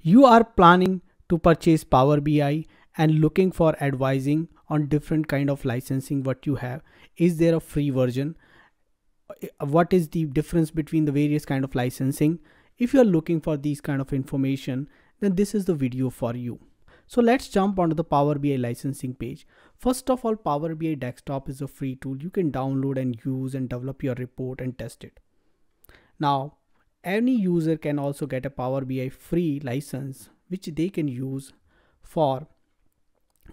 You are planning to purchase Power BI and looking for advising on different kind of licensing what you have. Is there a free version? What is the difference between the various kind of licensing? If you are looking for these kind of information, then this is the video for you. So let's jump onto the Power BI licensing page. First of all, Power BI Desktop is a free tool you can download and use and develop your report and test it. Now, any user can also get a Power BI free license which they can use for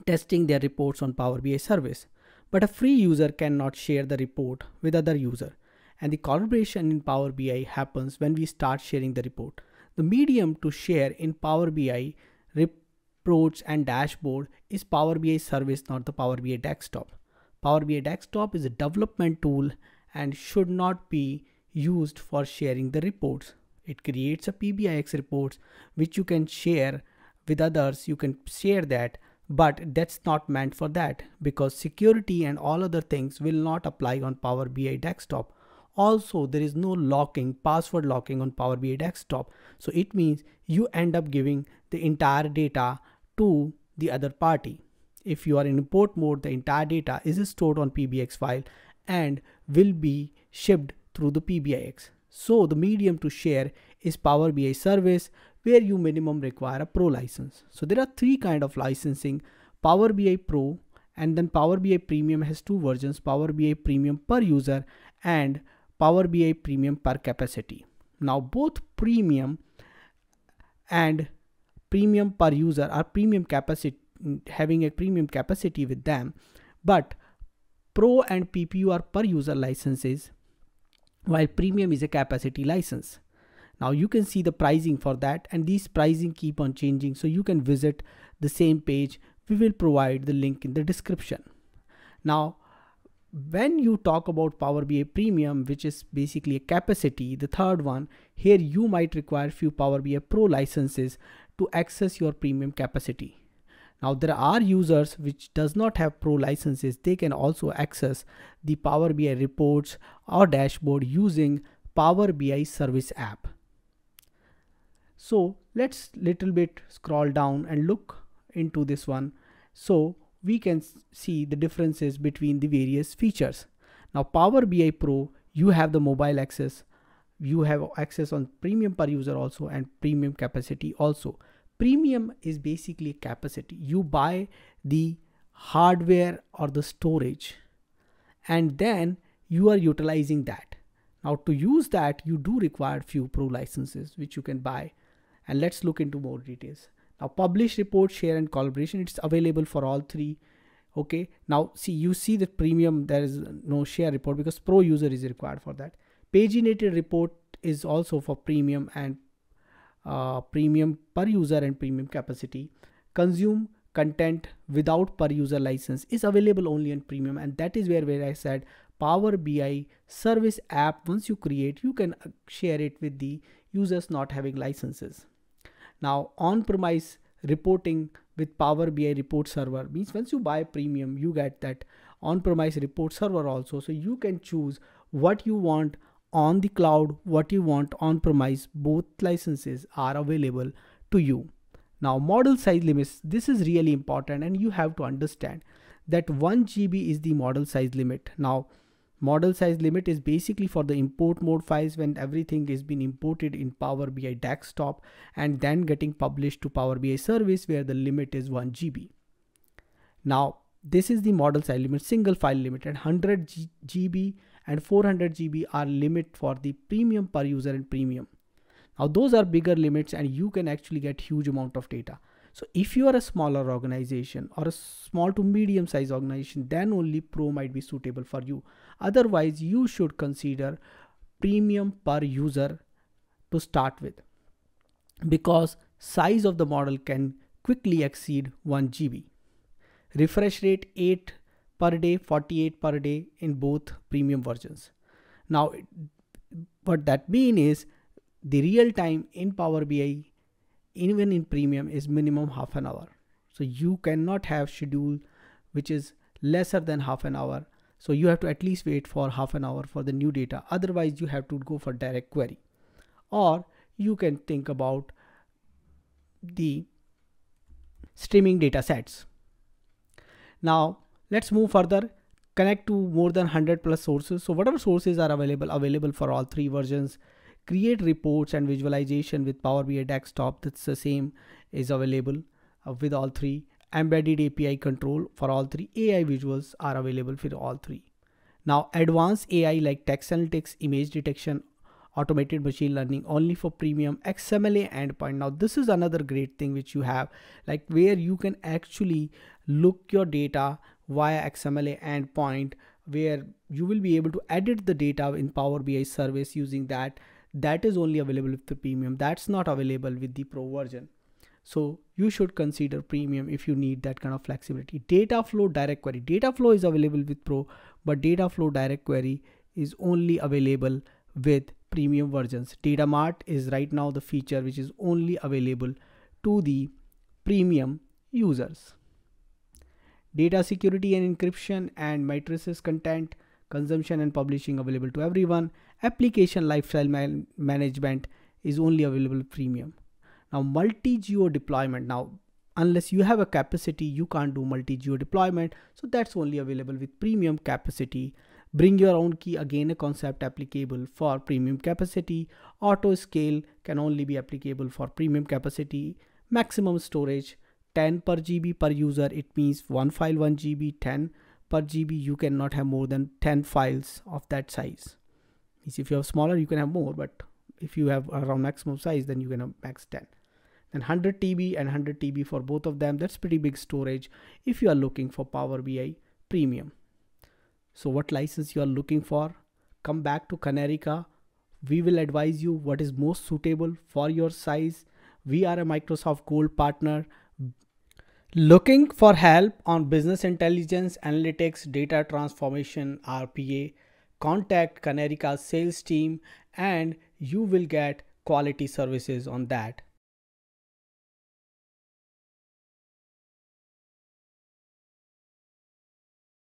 testing their reports on Power BI service. But a free user cannot share the report with other user. And the collaboration in Power BI happens when we start sharing the report. The medium to share in Power BI reports and dashboard is Power BI service, not the Power BI Desktop. Power BI Desktop is a development tool and should not be used for sharing the reports. It creates a PBIX reports which you can share with others. You can share that, but that's not meant for that because security and all other things will not apply on Power BI Desktop. Also, there is no locking, password locking on Power BI Desktop. So it means you end up giving the entire data to the other party. If you are in import mode, the entire data is stored on PBX file and will be shipped through the PBIX. So the medium to share is Power BI service, where you minimum require a pro license. So there are three kind of licensing: Power BI Pro, and then Power BI Premium has two versions: Power BI Premium per user and Power BI Premium per capacity. Now both Premium and Premium per user are premium capacity, having a premium capacity with them, but Pro and PPU are per user licenses, while Premium is a capacity license. Now you can see the pricing for that, and these pricing keep on changing, so you can visit the same page. We will provide the link in the description. Now when you talk about Power BI Premium, which is basically a capacity, the third one, here you might require few Power BI Pro licenses to access your premium capacity. Now there are users which does not have pro licenses. They can also access the Power BI reports or dashboard using Power BI service app. So let's little bit scroll down and look into this one, so we can see the differences between the various features. Now Power BI Pro, you have the mobile access, you have access on premium per user also, and premium capacity also. Premium is basically capacity. You buy the hardware or the storage and then you are utilizing that. Now to use that, you do require few pro licenses which you can buy, and let's look into more details. Now publish, report, share and collaboration, it's available for all three. Okay, now see, you see the premium, there is no share report because pro user is required for that. Paginated report is also for premium and premium per user and premium capacity. Consume content without per user license is available only in premium, and that is where I said Power BI service app, once you create, you can share it with the users not having licenses. Now on-premise reporting with Power BI report server means once you buy premium, you get that on-premise report server also, so you can choose what you want on the cloud, what you want on premise. Both licenses are available to you. Now model size limits, this is really important, and you have to understand that 1 GB is the model size limit. Now model size limit is basically for the import mode files, when everything is being imported in Power BI Desktop and then getting published to Power BI service, where the limit is 1 GB. Now this is the model size limit, single file limit, and 100 GB and 400 GB are limit for the premium per user and premium. Now those are bigger limits and you can actually get huge amount of data. So if you are a smaller organization or a small to medium size organization, then only Pro might be suitable for you. Otherwise you should consider premium per user to start with, because size of the model can quickly exceed 1 GB. Refresh rate 8 per day, 48 per day in both premium versions. Now what that means is the real time in Power BI, even in premium, is minimum half an hour. So you cannot have schedule which is lesser than half an hour. So you have to at least wait for half an hour for the new data. Otherwise you have to go for direct query, or you can think about the streaming data sets. Now let's move further. Connect to more than 100 plus sources. So whatever sources are available for all three versions. Create reports and visualization with Power BI desktop. That's the same is available with all three. Embedded API control for all three. AI visuals are available for all three. Now advanced AI like text analytics, image detection, automated machine learning only for premium XMLA endpoint. Now this is another great thing which you have, like where you can actually look your data via XMLA endpoint, where you will be able to edit the data in Power BI service using that. That is only available with the premium. That's not available with the pro version. So you should consider premium if you need that kind of flexibility. Data flow direct query. Data flow is available with pro, but data flow direct query is only available with premium versions. Data mart is right now the feature which is only available to the premium users. Data security and encryption and matrices content consumption and publishing available to everyone. Application lifestyle management is only available premium. Now multi-geo deployment. Now unless you have a capacity, you can't do multi-geo deployment. So that's only available with premium capacity. Bring your own key, again a concept applicable for premium capacity. Auto scale can only be applicable for premium capacity. Maximum storage 10 per GB per user. It means one file 1 GB, 10 per GB. You cannot have more than 10 files of that size. If you have smaller, you can have more, but if you have around maximum size, then you can have max 10. Then 100 TB and 100 TB for both of them. That's pretty big storage if you are looking for Power BI premium. So what license you are looking for? Come back to Kanerika. We will advise you what is most suitable for your size. We are a Microsoft Gold partner. Looking for help on business intelligence, analytics, data transformation, RPA, contact Kanerika's sales team and you will get quality services on that.